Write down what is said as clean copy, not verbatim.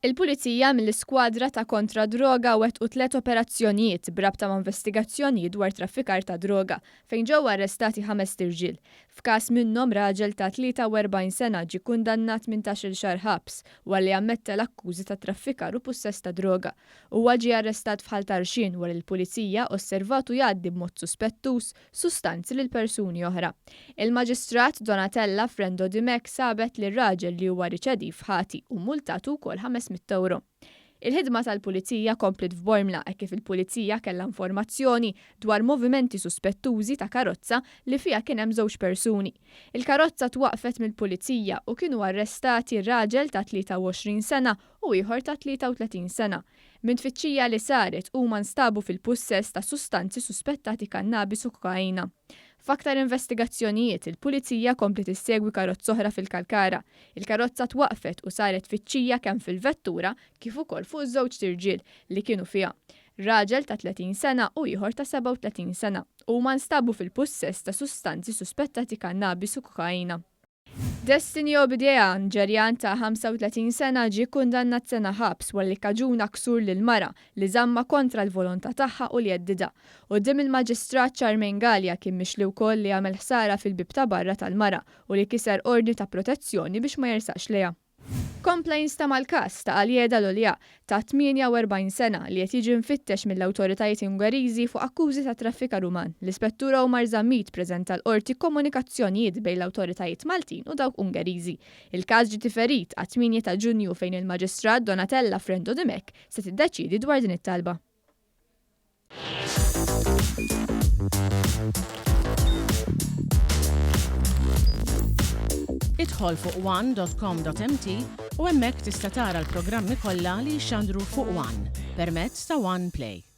Il-Pulizija mill-iskwadra ta' kontra droga wettqu 3 operazzjonijiet brabta ma' investigazzjonijiet dwar traffikar ta' droga fejn ġew arrestati 5 irġiel. F'każ minnhom raġel ta' 43 sena ġie kundannat 18-il xahar ħabs walli ammetta l-akkużi ta' traffikar u possess ta' droga. Huwa ġie arrestat f'Ħal Tarxien wara l-Pulizija osservatu jgħaddi b'mod suspettuż sustanzi lil persuni oħra. Il-Maġistrat Donatella Frendo Dimek sabet li r-raġel li huwa riċediv ħati u multatu wkoll €500. Il-ħidma tal-Pulizija komplet f'Bormla hekk kif il-Pulizija kellha informazzjoni dwar movimenti suspettużi ta' karozza li fiha kien hemm żewġ persuni. Il-karozza twaqfet mill-Pulizija u kienu arrestati raġel ta' 23 sena u ieħor ta' 33 sena. Min tfittxija li saret huma nstabu fil-pussess ta' sustanzi suspettati kannabis u kokaina. F'aktar investigazzjonijiet, il-Pulizija komplet issegwi karozza oħra fil-Kalkara. Il-karozza twaqfet u saret tfittxija kemm fil-vettura kif ukoll fuq żewġ tirġiel li kienu fiha. Raġel ta' 30 sena u ieħor ta' 37 sena huma nstabu fil-pussess ta' sustanzi suspettati kannabis u kokaina. Destiny Obidean, ġerjan ta' 35 sena ġie kundannat sena ħabs walli kaġuna ksur lil mara li żamma kontra l-volontà tagħha u li jeddida. Quddiem il-Maġistrat Charmaine Gallia kien mixli wkoll li għamel ħsara fil-bib ta' barra tal-mara u li kiser ordni ta' protezzjoni biex ma jersaqx lejha. Kompla jinstama l-każ ta' Aljeda Lolja ta' 48 sena li qed jiġi mfittex mill-awtoritajiet Ungariżi fuq akkużi ta' traffikar uman. L-Ispettura Omar Zammit preżenta l-qorti komunikazzjonijiet bejn l-awtoritajiet Maltin u dawk Ungariżi. Il-każ ġie diferit għat-8 ta' Ġunju fejn il-Maġistrat Donatella Frendo Dimek se tiddeċiedi dwar din it-talba. Idħol fuq one.com.mt u hemmhekk tista' tara l-programmi kollha li jxandru fuq One permezz ta' One Play.